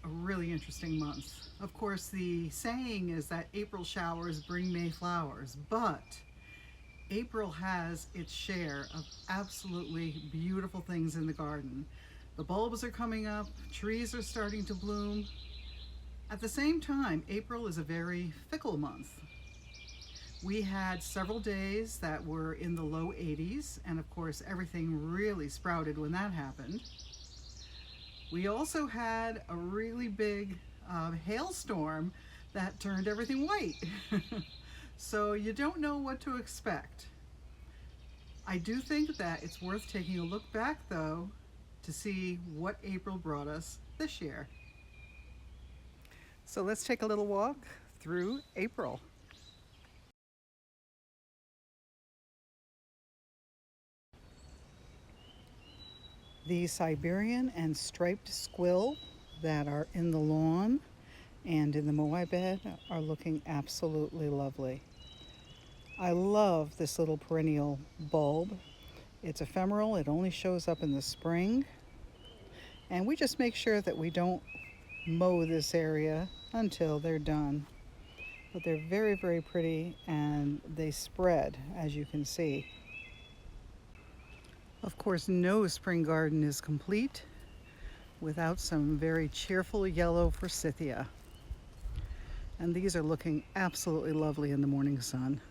a really interesting month. Of course, the saying is that April showers bring May flowers, but April has its share of absolutely beautiful things in the garden. The bulbs are coming up, trees are starting to bloom. At the same time, April is a very fickle month. We had several days that were in the low 80s, and of course, everything really sprouted when that happened. We also had a really big hailstorm that turned everything white. So you don't know what to expect. I do think that it's worth taking a look back, though, to see what April brought us this year. So let's take a little walk through April. The Siberian and striped squill that are in the lawn and in the moai bed are looking absolutely lovely. I love this little perennial bulb. It's ephemeral, it only shows up in the spring, and we just make sure that we don't mow this area until they're done. But they're very, very pretty, and they spread, as you can see. Of course, no spring garden is complete without some very cheerful yellow forsythia. And these are looking absolutely lovely in the morning sun.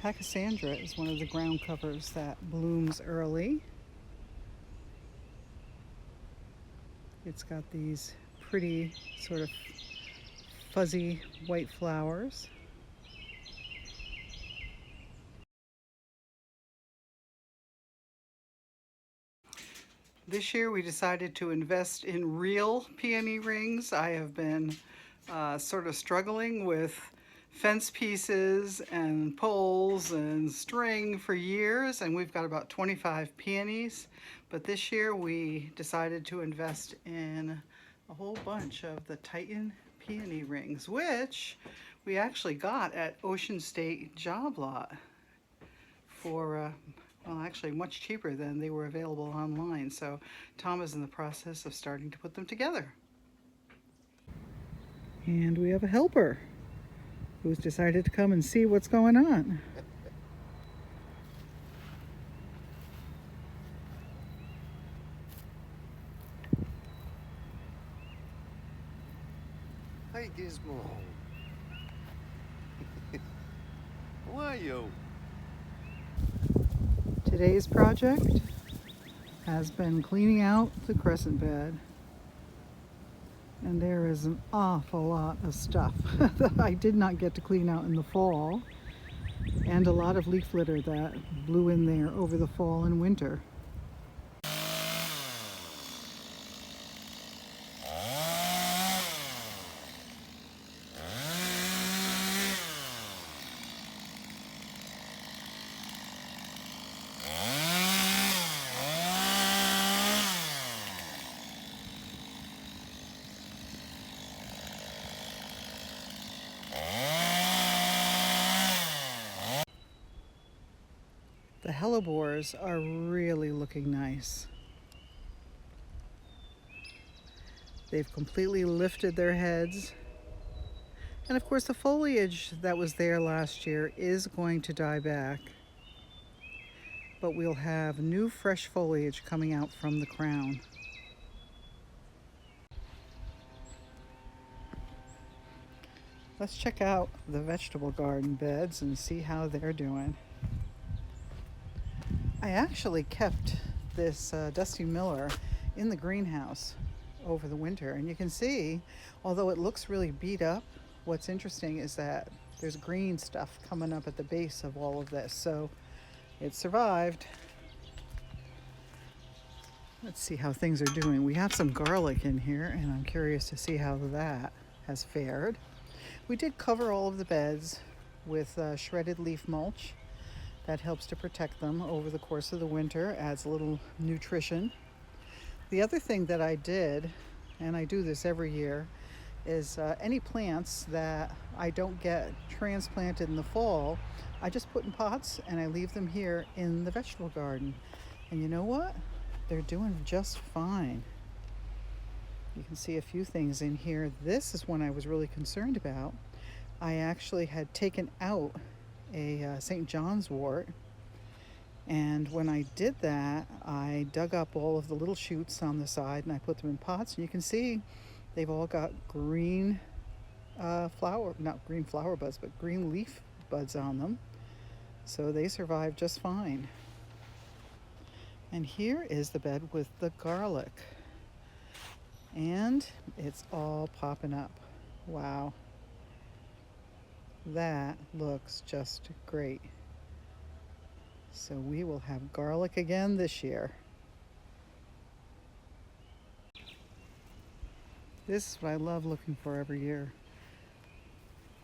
Pachysandra is one of the ground covers that blooms early. It's got these pretty sort of fuzzy white flowers. This year we decided to invest in real peony rings. I have been sort of struggling with fence pieces and poles and string for years, and we've got about 25 peonies. But this year we decided to invest in a whole bunch of the Titan peony rings, which we actually got at Ocean State Job Lot for well, actually much cheaper than they were available online. So Tom is in the process of starting to put them together. And we have a helper who's decided to come and see what's going on. Hi, Gizmo. How are you? Today's project has been cleaning out the crescent bed. And there is an awful lot of stuff that I did not get to clean out in the fall, and a lot of leaf litter that blew in there over the fall and winter. The hellebores are really looking nice. They've completely lifted their heads. And of course the foliage that was there last year is going to die back. But we'll have new fresh foliage coming out from the crown. Let's check out the vegetable garden beds and see how they're doing. I actually kept this Dusty Miller in the greenhouse over the winter, and you can see, although it looks really beat up, what's interesting is that there's green stuff coming up at the base of all of this, so it survived. Let's see how things are doing. We have some garlic in here, and I'm curious to see how that has fared. We did cover all of the beds with shredded leaf mulch. That helps to protect them over the course of the winter, adds a little nutrition. The other thing that I did, and I do this every year, is any plants that I don't get transplanted in the fall, I just put in pots and I leave them here in the vegetable garden. And you know what? They're doing just fine. You can see a few things in here. This is one I was really concerned about. I actually had taken out a St. John's wort, and when I did that, I dug up all of the little shoots on the side and I put them in pots, and you can see they've all got green not green flower buds, but green leaf buds on them. So they survive just fine. And here is the bed with the garlic. And it's all popping up. Wow. That looks just great. So we will have garlic again this year. This is what I love looking for every year.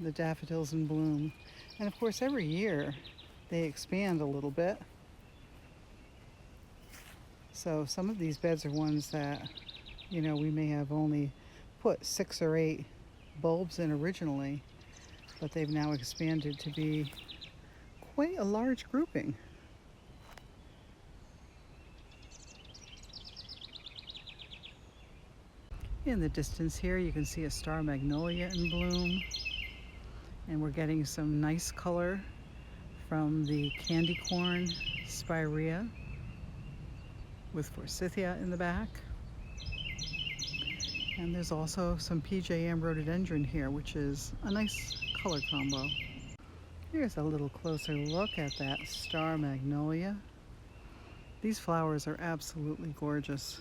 The daffodils in bloom. And of course every year they expand a little bit. So some of these beds are ones that, you know, we may have only put 6 or 8 bulbs in originally, but they've now expanded to be quite a large grouping. In the distance here you can see a star magnolia in bloom, and we're getting some nice color from the candy corn spirea with forsythia in the back. And there's also some PJM rhododendron here, which is a nice color combo. Here's a little closer look at that star magnolia. These flowers are absolutely gorgeous.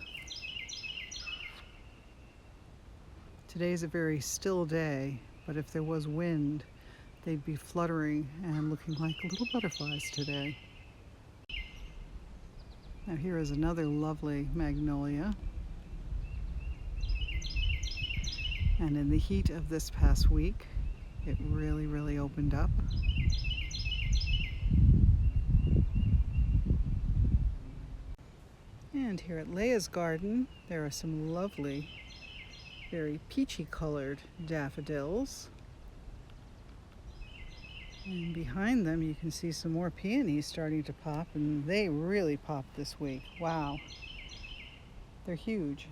Today's a very still day, but if there was wind, they'd be fluttering and looking like little butterflies today. Now here is another lovely magnolia. And in the heat of this past week, it really opened up. And here at Leia's garden, there are some lovely, very peachy colored daffodils. And behind them you can see some more peonies starting to pop, and they really popped this week. Wow. They're huge.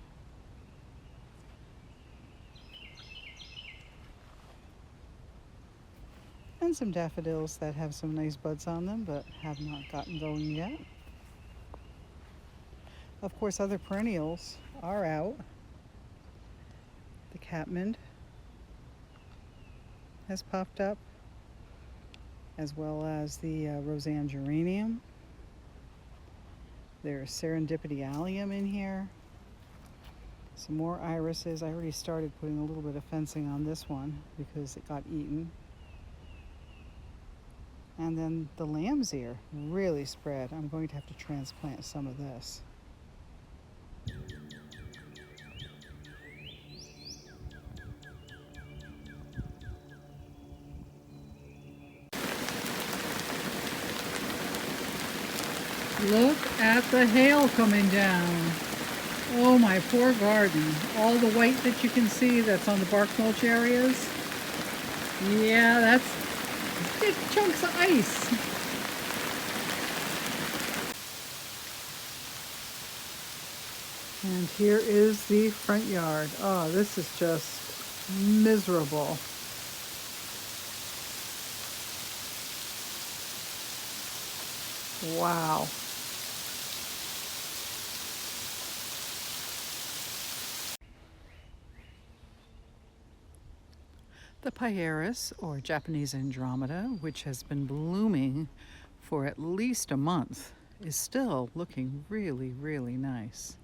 And some daffodils that have some nice buds on them but have not gotten going yet. Of course, other perennials are out. The catmint has popped up, as well as the Roseanne geranium. There's serendipity allium in here. Some more irises. I already started putting a little bit of fencing on this one because it got eaten. And then the lamb's ear really spread. I'm going to have to transplant some of this. Look at the hail coming down. Oh, my poor garden. All the white that you can see that's on the bark mulch areas. Yeah, that's big chunks of ice. And here is the front yard. Oh, this is just miserable. Wow. The Pieris, or Japanese Andromeda, which has been blooming for at least a month, is still looking really nice.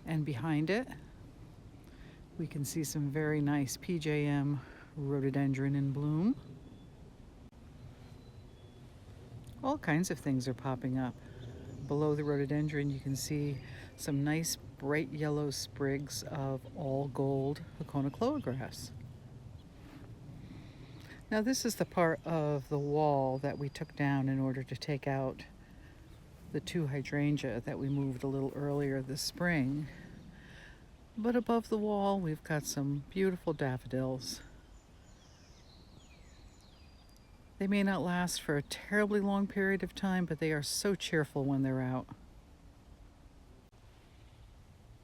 And behind it, we can see some very nice PJM rhododendron in bloom. All kinds of things are popping up. Below the rhododendron, you can see some nice bright yellow sprigs of all gold Aconocloa grass. Now this is the part of the wall that we took down in order to take out the 2 hydrangea that we moved a little earlier this spring. But above the wall, we've got some beautiful daffodils. They may not last for a terribly long period of time, but they are so cheerful when they're out.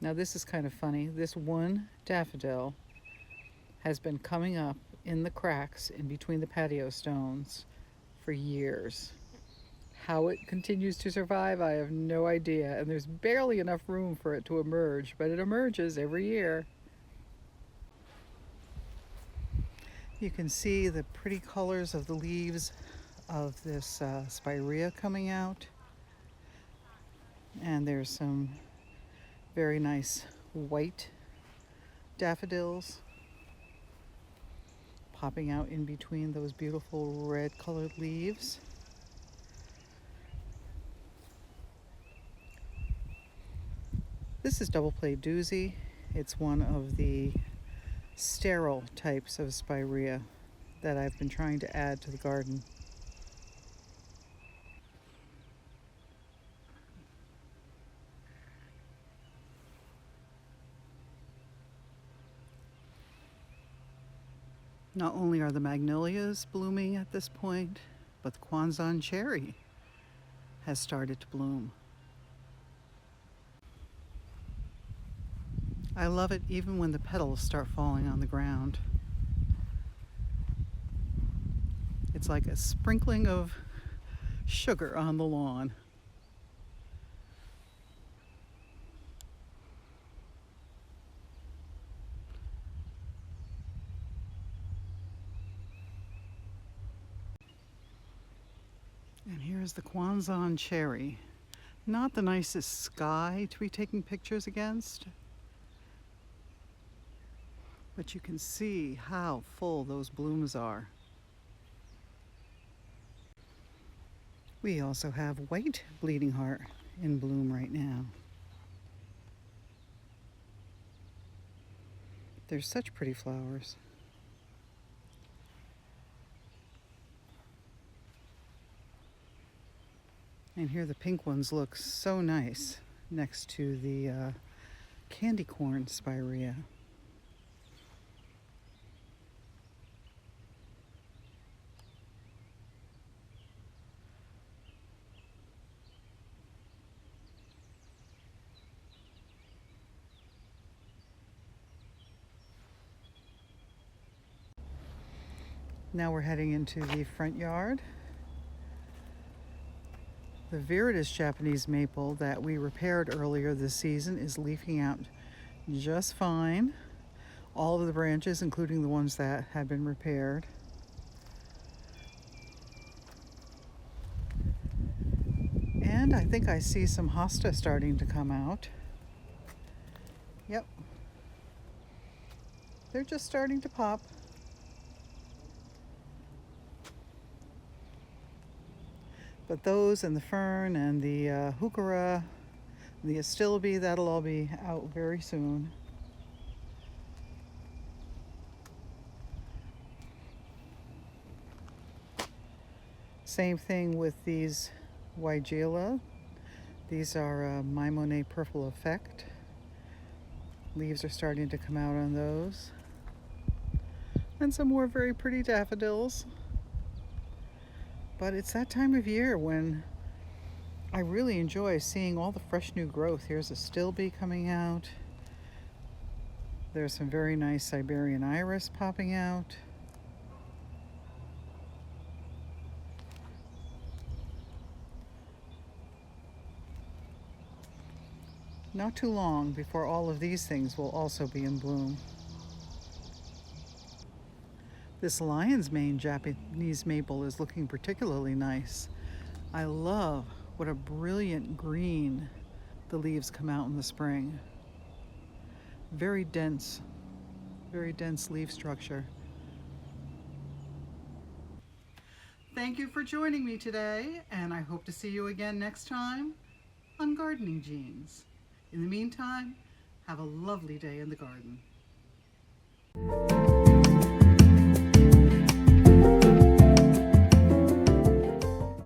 Now this is kind of funny. This one daffodil has been coming up in the cracks in between the patio stones for years. How it continues to survive, I have no idea. And there's barely enough room for it to emerge, but it emerges every year. You can see the pretty colors of the leaves of this spirea coming out. And there's some very nice white daffodils popping out in between those beautiful red colored leaves. This is double plate doozy. It's one of the sterile types of spirea that I've been trying to add to the garden. Not only are the magnolias blooming at this point, but the Kwanzan cherry has started to bloom. I love it even when the petals start falling on the ground. It's like a sprinkling of sugar on the lawn. And here's the Kwanzan cherry. Not the nicest sky to be taking pictures against, but you can see how full those blooms are. We also have white bleeding heart in bloom right now. They're such pretty flowers. And here the pink ones look so nice next to the candy corn spirea. Now we're heading into the front yard. The viridis Japanese maple that we repaired earlier this season is leafing out just fine. All of the branches, including the ones that had been repaired. And I think I see some hosta starting to come out. Yep. They're just starting to pop. But those and the fern and the heuchera, the astilbe, that'll all be out very soon. Same thing with these weigela. These are Maimone Purple Effect. Leaves are starting to come out on those. And some more very pretty daffodils. But it's that time of year when I really enjoy seeing all the fresh new growth. Here's a astilbe coming out. There's some very nice Siberian iris popping out. Not too long before all of these things will also be in bloom. This lion's mane Japanese maple is looking particularly nice. I love what a brilliant green the leaves come out in the spring. Very dense leaf structure. Thank you for joining me today, and I hope to see you again next time on Gardening Genes. In the meantime, have a lovely day in the garden.